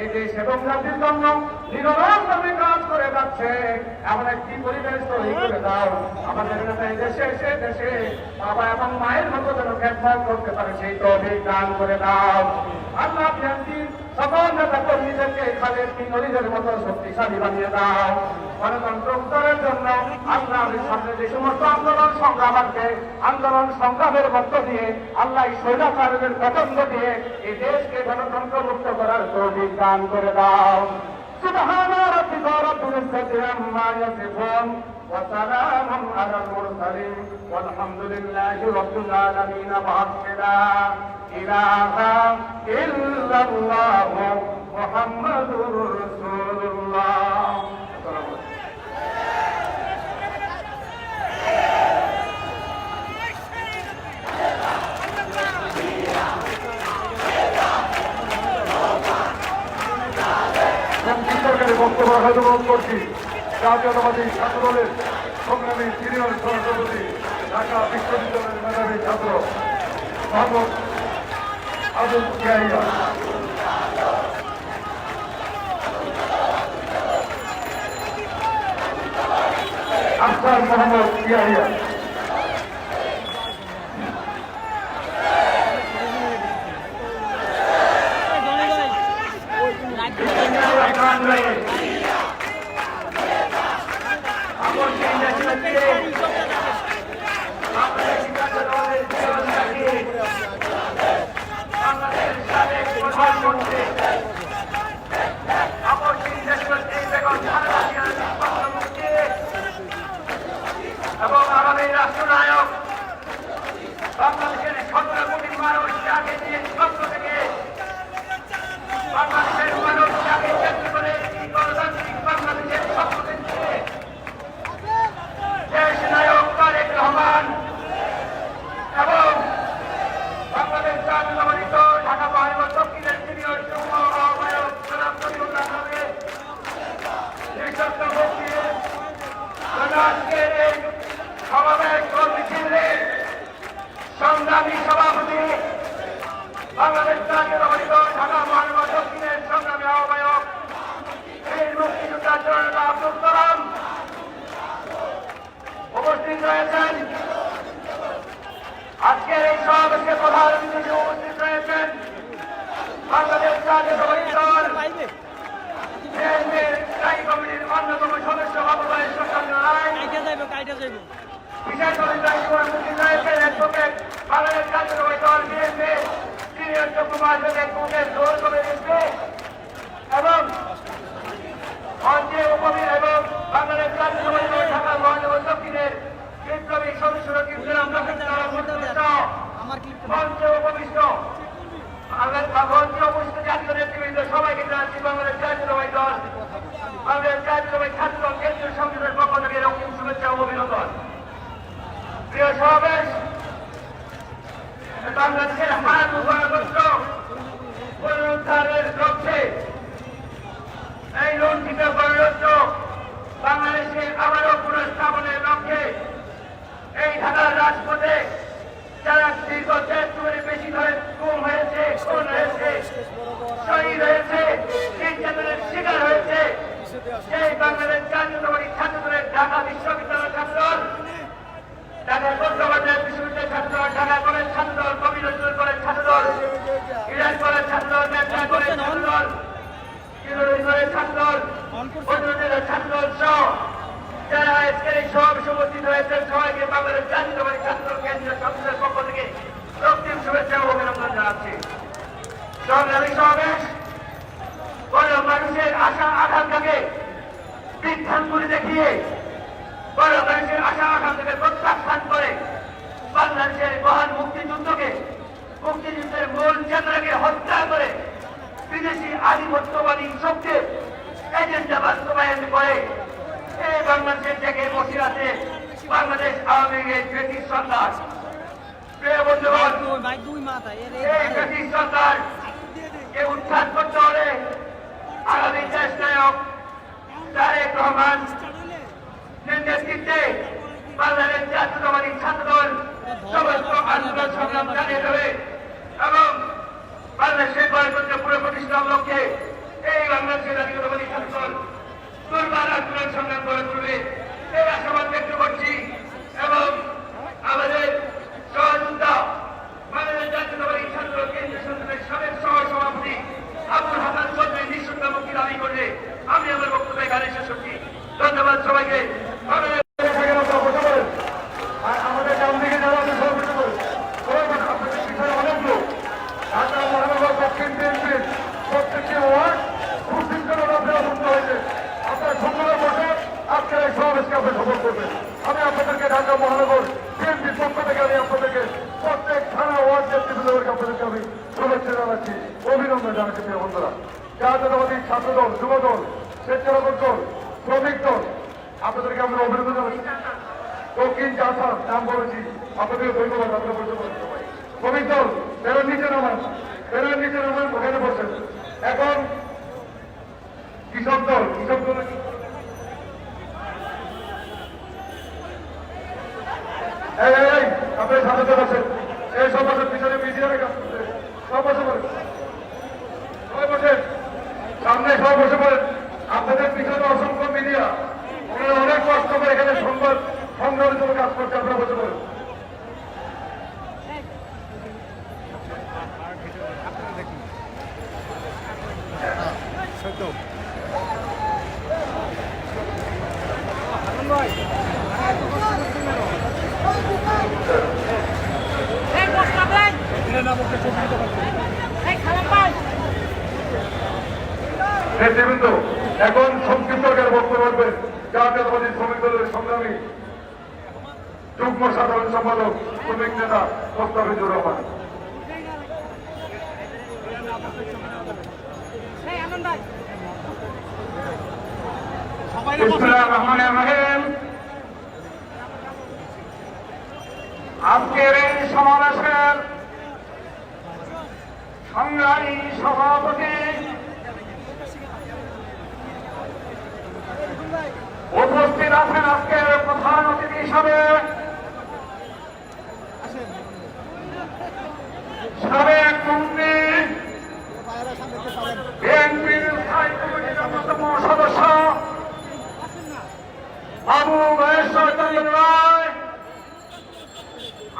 এই দেশ এবং জাতির জন্য নিরলসভাবে কাজ করে যাচ্ছে। এমন একটি পরিবেশ তৈরি করে দাও আমাদের নেতা এই দেশে সে দেশে বাবা এবং মায়ের মতো যেন খেদমত করতে পারে সেই তৌফিক দান করে দাও। আল্লাহ বিএনপির সকল নেতা কর্মীদেরকে খালেদ বিন ওলীদের মতো শক্তিশালী বানিয়ে দাও। গণতন্ত্র উদ্ধারের জন্য আল্লাহ সামনে যে সমস্ত আন্দোলন সংগ্রাম আছে আন্দোলন সংগ্রামের মধ্য দিয়ে আল্লাহ স্বৈরাচারীদের পতন দিয়ে এই দেশকে গণতন্ত্র মুক্ত করার তৌফিক দান করে দাও। সুবহানা রাব্বিকা রাব্বিল ইজ্জাতি আম্মা ইয়াসিফুন ওয়া সালামুন আলাল মুরসালিন ওয়ালহামদুলিল্লাহি রাব্বিল আলামিন। লা ইলাহা ইল্লাল্লাহু মুহাম্মাদুর রাসূলুল্লাহ। বক্তব্য অনুরোধ করছি জাতীয়তাবাদী ছাত্র দলের সংগ্রামী সিনিয়র সভাপতি ঢাকা বিশ্ববিদ্যালয়ের মেধাবী ছাত্র মোহাম্মদ আবুল ইয়াহিয়া। আফসার মোহাম্মদ ইয়াহিয়া। এবং আমাদের রাষ্ট্রনায়ক বাংলাদেশের 17 কোটি মানুষ যাকে দিয়ে স্বপ্ন থেকে বাংলাদেশের মানুষ যাকে কেন্দ্র করে গণতান্ত্রিক বাংলাদেশের স্বপ্ন দেখছে দেশ নায়ক তারেক রহমান এবং বাংলাদেশ জাতীয়তাবাদী দল ঢাকা মহানগর দক্ষিণের সিনিয়র যুগ্ম আহ্বায়ক জনাব শফিউল্লাহ আহমেদ নিঃশব্দ ভোট দিয়ে আজকের এই সমাবেশ মিছিলের সংগ্রামী সভাপতি বাংলাদেশ জাতীয়তাবাদী দল ঢাকা মহানগর দক্ষিণের সংগ্রামী আহ্বায়ক বীর মুক্তিযোদ্ধা জননেতা আব্দুল কালাম উপস্থিত রয়েছেন। আজকের এই সমাবেশে প্রধান অতিথি উপস্থিত রয়েছেন বাংলাদেশ জাতীয়তাবাদী দল বিএনপির স্থায়ী কমিটির অন্যতম সদস্য বাবুভাই বিশেষ অতিথি উপস্থিত রয়েছেন অ্যাডভোকেট বাংলাদেশ জাতীয়তাবাদী দল বিএনপি সিনিয়র যুগ্ম মহাসচিব অ্যাডভোকেট জহুর কবির রিজভী এবং মঞ্চে উপস্থিত এবং বাংলাদেশ জাতীয়তাবাদী দল ঢাকা মহানগর দক্ষিণের বিপ্লবী সদস্য মঞ্চে উপবিষ্ট জাতীয় নেতৃবৃন্দ সবাইকে জানাচ্ছি বাংলাদেশ জাতীয়তাবাদী দল বাংলাদেশ জাতীয়তাবাদী ছাত্র দল কেন্দ্রীয় সংসদের পক্ষ থেকে রক্তিম শুভেচ্ছা ও অভিনন্দন। প্রিয় সমাবেশ, বাংলাদেশের হার গণতন্ত্র পুনরুদ্ধারের লক্ষ্যে এই লুণ্ঠিত গণতন্ত্র বাংলাদেশের আবারও পুনঃস্থাপনের লক্ষ্যে এই ঢাকার রাজপথে যারা দীর্ঘ 73 বেশি ধরে গুম হয়েছে, খুন হয়েছে, শহীদ হয়েছে, নির্যাতনের শিকার হয়েছে সেই বাংলাদেশ জাতীয়তাবাদী ছাত্র দলের ঢাকা বিশ্ববিদ্যালয় ছাত্র দল, ঢাকা বিশ্ববিদ্যালয় ছাত্র দল, ঢাকা কলেজ ছাত্র দল, কবি নজরুল কলেজ ছাত্র দল, ইরান কলেজ ছাত্র দল, মেঘনা কলেজ ছাত্র দল, কিরোড়ি কলেজ ছাত্র দল, বদরুদ্দিনের ছাত্র দল সহ যারা আজকের এই সমাবেশে উপস্থিত হয়েছেন সবাইকে বাংলাদেশ জাতীয়তাবাদী ছাত্র দল কেন্দ্রীয় সংসদের পক্ষ থেকে রক্তিম শুভেচ্ছা ও অভিনন্দন জানাচ্ছি। সংগ্রামী সমাবেশ বড় মানুষের আশা আকাঙ্ক্ষাকে বৃদ্ধাঙ্গুলি দেখিয়ে বড় মানুষের আশা আকাঙ্ক্ষাকে প্রত্যাখ্যান করে বাংলাদেশের মহান মুক্তিযুদ্ধকে মুক্তিযুদ্ধের মূল চেতনাকে হত্যা করে বিদেশি আধিপত্যবাদী শক্তির এজেন্ডা বাস্তবায়ন করে এই বাংলাদেশের থেকে বসে আছে বাংলাদেশ আওয়ামী লীগের ব্রিটিশ সরকার। প্রিয় বন্ধুগণ, এই ব্রিটিশ সরকারকে উৎখাত করতে হলে আগামী দেশ নায়ক তারেক রহমান নেতৃত্বে বাংলাদেশ জাতীয়তাবাদী ছাত্র দল সমস্ত আন্দোলন সংগ্রাম চালিয়ে যাবে এবং বাংলাদেশের গণতন্ত্র পুনঃপ্রতিষ্ঠার লক্ষ্যে এই জাতীয়তাবাদী ছাত্রদল, যুবদল, স্বেচ্ছাসেবক দল, শ্রমিক দল, আপনাদেরকে আমরা অভিনন্দন জানাচ্ছি। দক্ষিণ জাসার নাম বলেছি, আপনাদের ধন্যবাদ। আপনারা বলতে পারেন শ্রমিক দল বেরোর নিচে নামান, বেরোর নিচে নামান, ওখানে বসেন। এখন কৃষক দল, কৃষক দল আপনার সামনে দল আছেন, এই সব বছর পিছনে মিডিয়ারে কাজ করছে, সব বসে পড়েন, সবাই বসেন, সামনে সব বসে পড়েন। আপনাদের পিছনে অসংখ্য মিডিয়া, ওনারা অনেক কষ্ট করে এখানে সংবাদ সংগ্রহের জন্য কাজ করছে, আপনারা বসে পড়েন। নেতৃবৃন্দ, এখন সংক্ষিপ্ত আকারে বক্তব্য রাখবেন জাতীয়তাবাদী শ্রমিক দলের সংগ্রামী যুগ্ম সাধারণ সম্পাদক শ্রমিক নেতা মোস্তাফিজুর রহমান। বিসমিল্লাহির রহমানির রহিম। আজকের এই সমাবেশের সংগ্রামী সভাপতি, উপস্থিত আছেন আজকের প্রধান অতিথি হিসাবে সাবেক মন্ত্রী, বিএনপির স্থায়ী কমিটির অন্যতম সদস্য বাবু মহেশ্বর চন্দ্র রায়,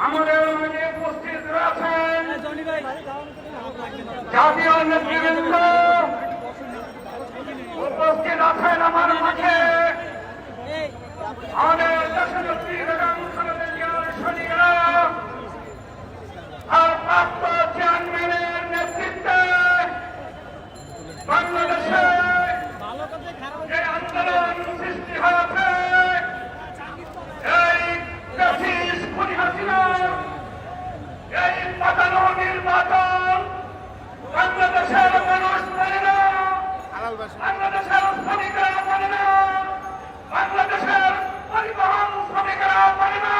আমাদের মাঝে উপস্থিত রয়েছেন জাতীয় নেতৃবৃন্দ, উপস্থিত আছেন আমার মাঝে আমাদের দেশনেত্রী বেগম খালেদা জিয়ার সৈনিকরা আর প্রাপ্ত চেয়ারম্যানের নেতৃত্বে বাংলাদেশে যে আন্দোলন সৃষ্টি হয়েছে, এই ব্রিটিশ খুনি হাসিনা, এই পাতানো নির্বাচন বাংলাদেশের মানুষ মানে না, বাংলাদেশের শ্রমিকরা মানে না, বাংলাদেশের পরিবহন শ্রমিকরা মানে না,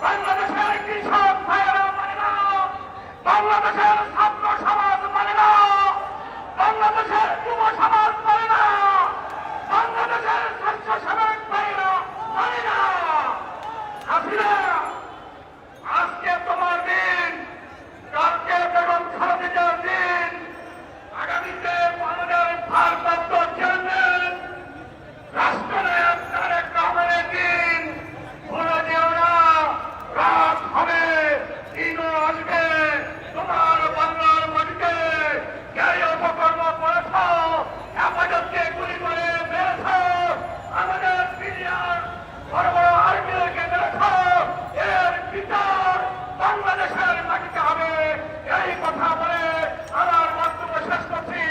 বাংলাদেশের কৃষক ভাইয়েরা মানে না, বাংলাদেশের ছাত্র সমাজ মানে না, বাংলাদেশের যুব সমাজ মানে না, বাংলাদেশের স্বেচ্ছাসেবক ভাইয়েরা মানে না। হাসিনা, আজকে তোমার দিন, কালকে বেগম খালেদা জিয়ার দিন, আগামীতে আমাদের ভারপ্রাপ্ত চেয়ারম্যান রাষ্ট্রনায়ক তারেক রহমানের দিন। ভুলে যেও না, রাত হবে, দিনও আসবে, তোমার বাংলার মাটিতে যাই অপকর্ম করেছ, হেফাজতকে গুলি করে মেরেছ, আমাদের মিডিয়ার বড় বড় আর্মিদেরকে মেরেছ, এর বিচার বাংলাদেশের মাটিতে হবে। এই কথা বলে আমার বক্তব্য শেষ করছি।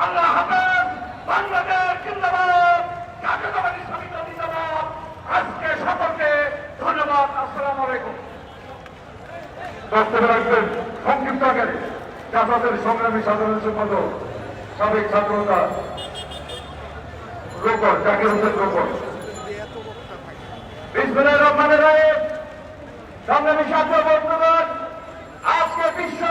আল্লাহ হাফেজ। বাংলাদেশ জিন্দাবাদ, জাতীয়তাবাদী শ্রমিক দল জিন্দাবাদ। আজকে সকলকে ধন্যবাদ। আসসালামু আলাইকুম। বক্তব্য রাখবেন সংক্ষিপ্ত আকারে জাতীয় সংগ্রামী সাধারণ সম্পাদক সাবেক ছাত্রনেতা রোকন, জাকির হোসেন রোকন। বিসমিল্লাহির রহমানির রহিম। সংগ্রামী ছাত্র বন্ধুগণ, আজকে বিশ্ব